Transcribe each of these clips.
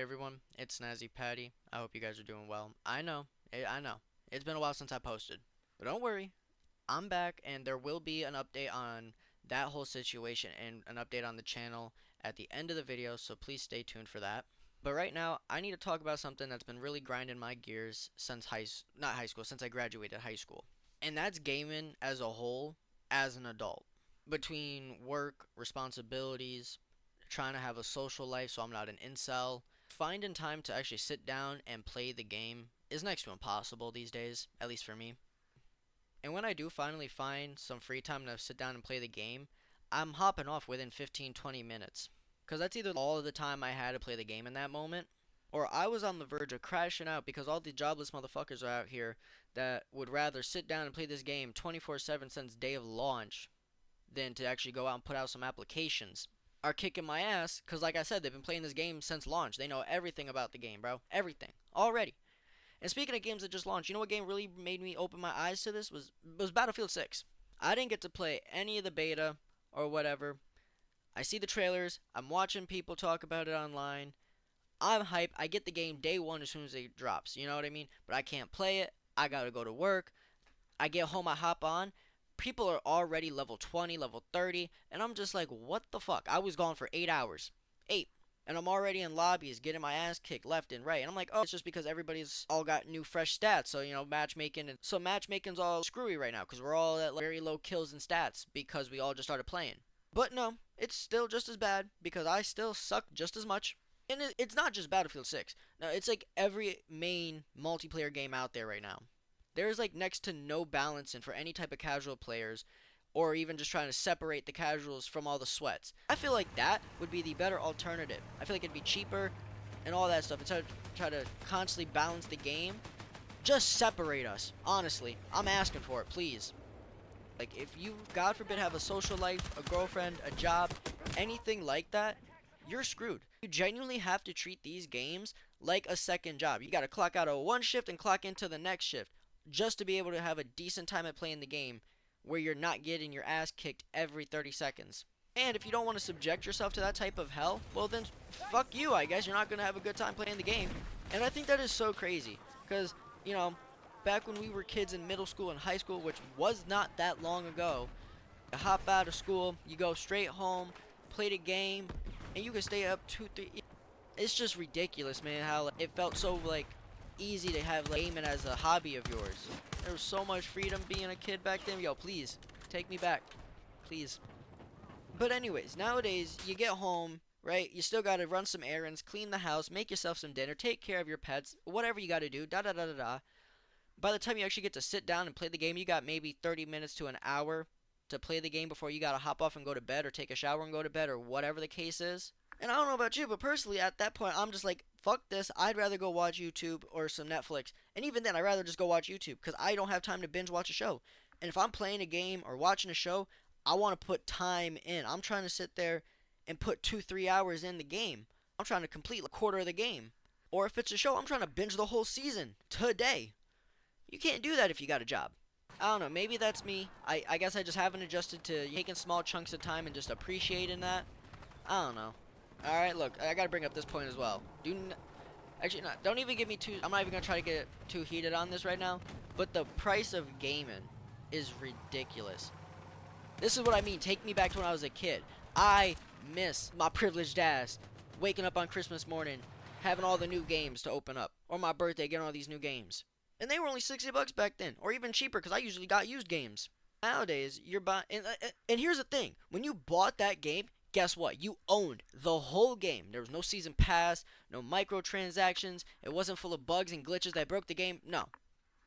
everyone, it's Snazzy Patty. I hope you guys are doing well. I know. It's been a while since I posted. But don't worry, I'm back and there will be an update on that whole situation and an update on the channel at the end of the video, so please stay tuned for that. But right now, I need to talk about something that's been really grinding my gears since not high school, since I graduated high school. And that's gaming as a whole as an adult. Between work, responsibilities, trying to have a social life so I'm not an incel. Finding time to actually sit down and play the game is next to impossible these days, at least for me. And when I do finally find some free time to sit down and play the game, I'm hopping off within 15-20 minutes. Because that's either all of the time I had to play the game in that moment, or I was on the verge of crashing out because all the jobless motherfuckers are out here that would rather sit down and play this game 24/7 since day of launch than to actually go out and put out some applications are kicking my ass because, like I said, they've been playing this game since launch. They know everything about the game, bro. Everything. Already. And speaking of games that just launched, you know what game really made me open my eyes to this? Was Battlefield 6. I didn't get to play any of the beta or whatever. I see the trailers. I'm watching people talk about it online. I'm hyped. I get the game day one as soon as it drops. You know what I mean? But I can't play it. I gotta go to work. I get home, I hop on. People are already level 20, level 30, and I'm just like, what the fuck? I was gone for 8 hours. 8. And I'm already in lobbies getting my ass kicked left and right. And I'm like, oh, it's just because everybody's all got new fresh stats. So, matchmaking. And so matchmaking's all screwy right now because we're all at very low kills and stats because we all just started playing. But no, it's still just as bad because I still suck just as much. And it's not just Battlefield 6. No, it's like every main multiplayer game out there right now. There's like next to no balance in for any type of casual players or even just trying to separate the casuals from all the sweats. I feel like that would be the better alternative. I feel like it'd be cheaper and all that stuff. Instead of try to constantly balance the game, just separate us. Honestly, I'm asking for it, please. Like if you, God forbid, have a social life, a girlfriend, a job, anything like that, you're screwed. You genuinely have to treat these games like a second job. You gotta clock out of one shift and clock into the next shift just to be able to have a decent time at playing the game where you're not getting your ass kicked every 30 seconds. And if you don't want to subject yourself to that type of hell, well then fuck you, I guess. You're not going to have a good time playing the game. And I think that is so crazy because, back when we were kids in middle school and high school, which was not that long ago, you hop out of school, you go straight home, play the game, and you can stay up 2, 3. It's just ridiculous, man, how it felt so, easy to have gaming as a hobby of yours. There was so much freedom being a kid back then. Yo, please, take me back. Please. But anyways, nowadays, you get home, right? You still gotta run some errands, clean the house, make yourself some dinner, take care of your pets, whatever you gotta do, da-da-da-da-da. By the time you actually get to sit down and play the game, you got maybe 30 minutes to an hour to play the game before you gotta hop off and go to bed or take a shower and go to bed or whatever the case is. And I don't know about you, but personally, at that point, I'm just like, fuck this. I'd rather go watch YouTube or some Netflix. And even then, I'd rather just go watch YouTube because I don't have time to binge watch a show. And if I'm playing a game or watching a show, I want to put time in. I'm trying to sit there and put 2, 3 hours in the game. I'm trying to complete a quarter of the game. Or if it's a show, I'm trying to binge the whole season today. You can't do that if you got a job. I don't know. Maybe that's me. I guess I just haven't adjusted to taking small chunks of time and just appreciating that. I don't know. Alright, look, I gotta bring up this point as well. Actually, not. Don't even get me too. I'm not even gonna try to get too heated on this right now. But the price of gaming is ridiculous. This is what I mean. Take me back to when I was a kid. I miss my privileged ass waking up on Christmas morning, having all the new games to open up, or my birthday getting all these new games. And they were only $60 back then, or even cheaper, because I usually got used games. Nowadays, you're buying. And here's the thing: when you bought that game, guess what? You owned the whole game. There was no season pass, no microtransactions. It wasn't full of bugs and glitches that broke the game. No.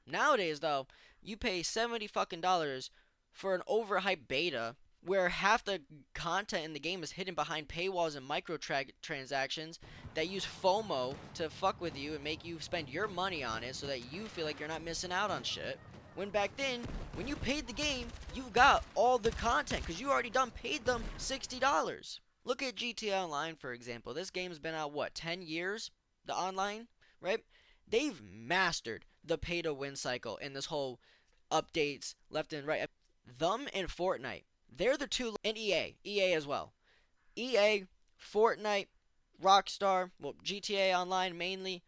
Nowadays, though, you pay 70 fucking dollars for an overhyped beta where half the content in the game is hidden behind paywalls and microtransactions that use FOMO to fuck with you and make you spend your money on it so that you feel like you're not missing out on shit. When back then, when you paid the game, you got all the content because you already done paid them $60. Look at GTA Online, for example. This game's been out, what, 10 years? The online, right? They've mastered the pay-to-win cycle in this whole updates left and right. Them and Fortnite, they're the two, and EA as well. EA, Fortnite, Rockstar, well, GTA Online mainly,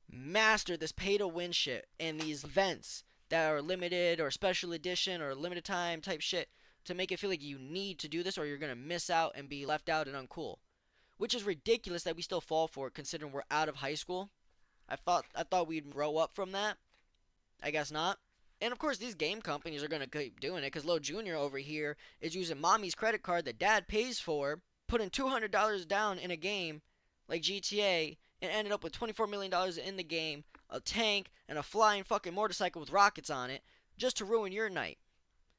master this pay to win shit and these events that are limited or special edition or limited time type shit to make it feel like you need to do this or you're gonna miss out and be left out and uncool. Which is ridiculous that we still fall for it considering we're out of high school. I thought we'd grow up from that. I guess not. And of course, these game companies are gonna keep doing it because Lil Junior over here is using mommy's credit card that dad pays for, putting $200 down in a game like GTA, and ended up with $24 million in the game, a tank, and a flying fucking motorcycle with rockets on it, just to ruin your night.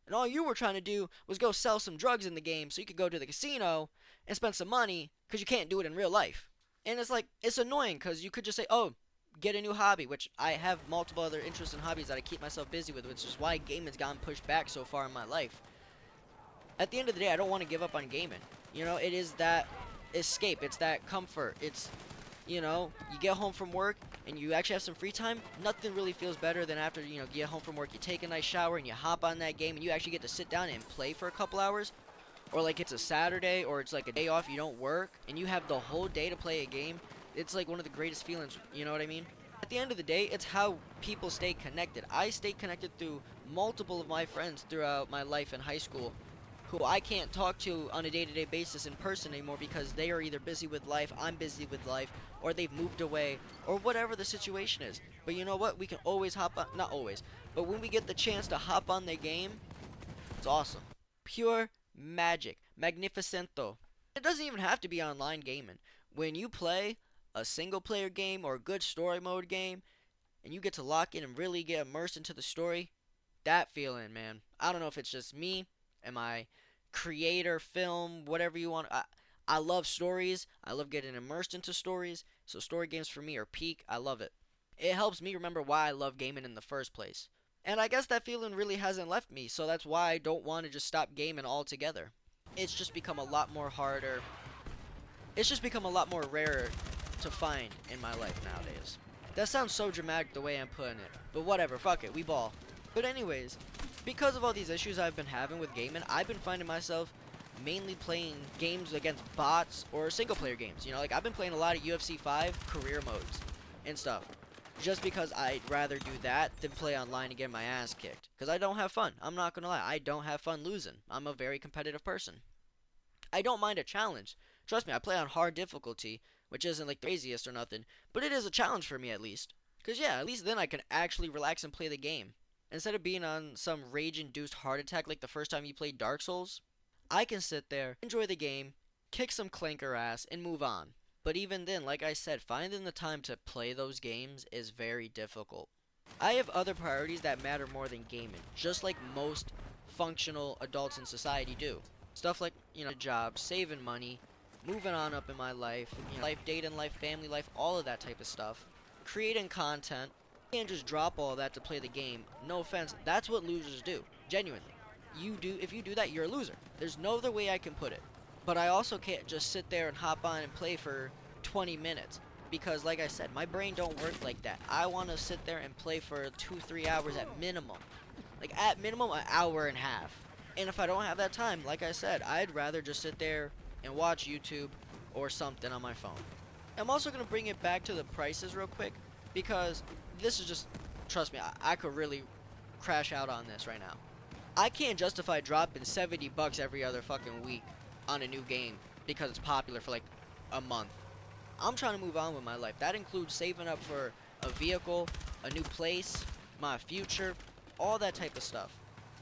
And all you were trying to do was go sell some drugs in the game so you could go to the casino and spend some money because you can't do it in real life. And it's like, it's annoying because you could just say, oh, get a new hobby, which I have multiple other interests and hobbies that I keep myself busy with, which is why gaming's gotten pushed back so far in my life. At the end of the day, I don't want to give up on gaming. You know, it is that escape, it's that comfort, it's, you know, you get home from work and you actually have some free time. Nothing really feels better than after, you know, you get home from work, you take a nice shower and you hop on that game and you actually get to sit down and play for a couple hours. Or like it's a Saturday or it's like a day off, you don't work and you have the whole day to play a game. It's like one of the greatest feelings, you know what I mean? At the end of the day, it's how people stay connected. I stayed connected through multiple of my friends throughout my life in high school who I can't talk to on a day-to-day basis in person anymore because they are either busy with life, I'm busy with life, or they've moved away, or whatever the situation is. But you know what? We can always hop on, not always, but when we get the chance to hop on the game, it's awesome. Pure magic. Magnificento. It doesn't even have to be online gaming. When you play a single player game or a good story mode game and you get to lock in and really get immersed into the story, that feeling, man. I don't know if it's just me, am I creator, film, whatever you want. I love stories. I love getting immersed into stories. So story games for me are peak. I love it. It helps me remember why I love gaming in the first place. And I guess that feeling really hasn't left me, so that's why I don't want to just stop gaming altogether. It's just become a lot more harder. It's just become a lot more rare to find in my life nowadays. That sounds so dramatic the way I'm putting it, but whatever, fuck it, we ball. But anyways, because of all these issues I've been having with gaming, I've been finding myself mainly playing games against bots or single player games. You know, like I've been playing a lot of UFC 5 career modes and stuff. Just because I'd rather do that than play online and get my ass kicked. Because I don't have fun. I'm not gonna lie. I don't have fun losing. I'm a very competitive person. I don't mind a challenge. Trust me, I play on hard difficulty, which isn't like the craziest or nothing, but it is a challenge for me at least. Because yeah, at least then I can actually relax and play the game. Instead of being on some rage-induced heart attack like the first time you played Dark Souls, I can sit there, enjoy the game, kick some clanker ass, and move on. But even then, like I said, finding the time to play those games is very difficult. I have other priorities that matter more than gaming, just like most functional adults in society do. Stuff like, you know, a job, saving money, moving on up in my life, you know, life, dating life, family life, all of that type of stuff. Creating content. You can't just drop all that to play the game. No offense, that's what losers do. Genuinely. If you do that, you're a loser. There's no other way I can put it. But I also can't just sit there and hop on and play for 20 minutes. Because like I said, my brain don't work like that. I want to sit there and play for 2-3 hours at minimum. Like at minimum, an hour and a half. And if I don't have that time, like I said, I'd rather just sit there and watch YouTube or something on my phone. I'm also going to bring it back to the prices real quick. Because this is just, trust me, I could really crash out on this right now. I can't justify dropping $70 every other fucking week on a new game because it's popular for like a month. I'm trying to move on with my life. That includes saving up for a vehicle, a new place, my future, all that type of stuff.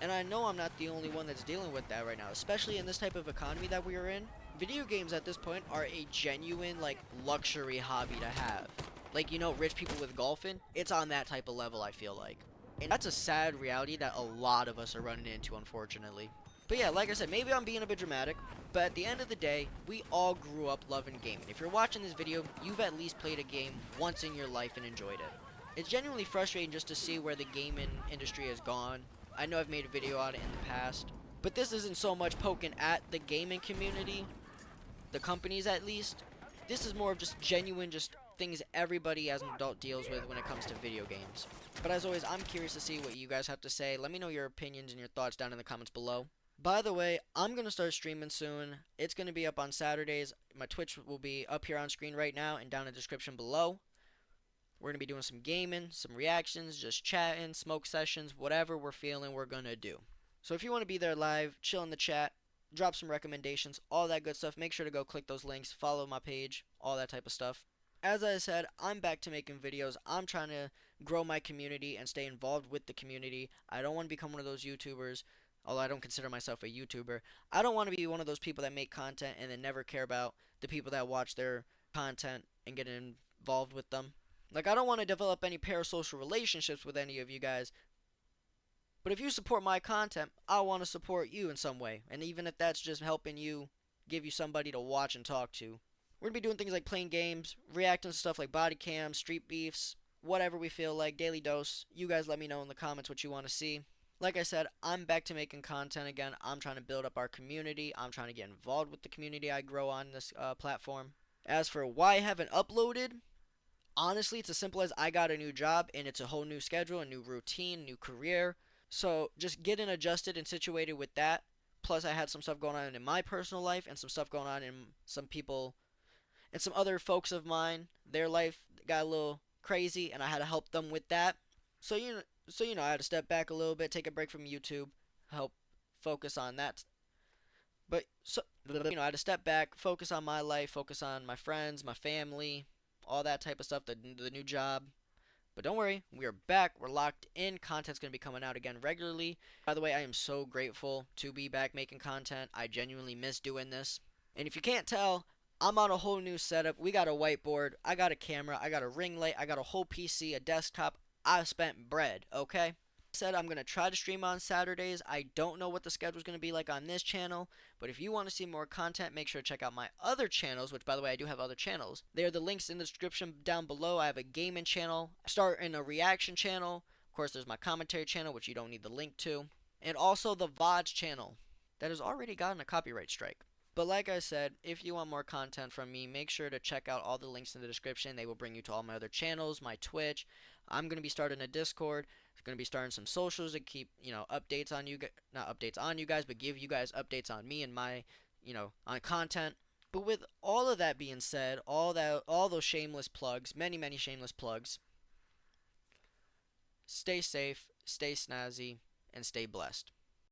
And I know I'm not the only one that's dealing with that right now, especially in this type of economy that we are in. Video games at this point are a genuine like luxury hobby to have. Like, you know, rich people with golfing, it's on that type of level, I feel like. And that's a sad reality that a lot of us are running into, unfortunately. But yeah, like I said, maybe I'm being a bit dramatic, but at the end of the day, we all grew up loving gaming. If you're watching this video, you've at least played a game once in your life and enjoyed it. It's genuinely frustrating just to see where the gaming industry has gone. I know I've made a video on it in the past, but this isn't so much poking at the gaming community, the companies at least. This is more of just genuine, just things everybody as an adult deals with when it comes to video games. But as always, I'm curious to see what you guys have to say. Let me know your opinions and your thoughts down in the comments below. By the way, I'm gonna start streaming soon. It's gonna be up on Saturdays. My Twitch will be up here on screen right now and down in the description below. We're gonna be doing some gaming, some reactions, just chatting, smoke sessions, whatever we're feeling, we're gonna do. So if you want to be there live, chill in the chat, drop some recommendations, all that good stuff, make sure to go click those links, follow my page, all that type of stuff. As I said, I'm back to making videos. I'm trying to grow my community and stay involved with the community. I don't want to become one of those YouTubers, although I don't consider myself a YouTuber. I don't want to be one of those people that make content and then never care about the people that watch their content and get involved with them. Like, I don't want to develop any parasocial relationships with any of you guys, but if you support my content, I want to support you in some way. And even if that's just helping you, give you somebody to watch and talk to. We're going to be doing things like playing games, reacting to stuff like body cams, street beefs, whatever we feel like, daily dose. You guys let me know in the comments what you want to see. Like I said, I'm back to making content again. I'm trying to build up our community. I'm trying to get involved with the community I grow on this platform. As for why I haven't uploaded, honestly, it's as simple as I got a new job and it's a whole new schedule, a new routine, new career. So just getting adjusted and situated with that. Plus, I had some stuff going on in my personal life and some stuff going on in some people and some other folks of mine. Their life got a little crazy, and I had to help them with that. So I had to step back a little bit, take a break from YouTube, help focus on that. But I had to step back, focus on my life, focus on my friends, my family, all that type of stuff. The new job. But don't worry, we are back. We're locked in. Content's going to be coming out again regularly. By the way, I am so grateful to be back making content. I genuinely miss doing this. And if you can't tell, I'm on a whole new setup. We got a whiteboard. I got a camera. I got a ring light. I got a whole PC, a desktop. I spent bread, okay? Said I'm going to try to stream on Saturdays. I don't know what the schedule is going to be like on this channel, but if you want to see more content, make sure to check out my other channels, which by the way, I do have other channels. They are the links in the description down below. I have a gaming channel, starting a reaction channel. Of course, there's my commentary channel, which you don't need the link to, and also the VODs channel that has already gotten a copyright strike. But like I said, if you want more content from me, make sure to check out all the links in the description. They will bring you to all my other channels, my Twitch. I'm going to be starting a Discord. Going to be starting some socials to keep, updates on you, not updates on you guys, but give you guys updates on me and my, on content. But with all of that being said, all those shameless plugs, many, many shameless plugs, stay safe, stay snazzy, and stay blessed.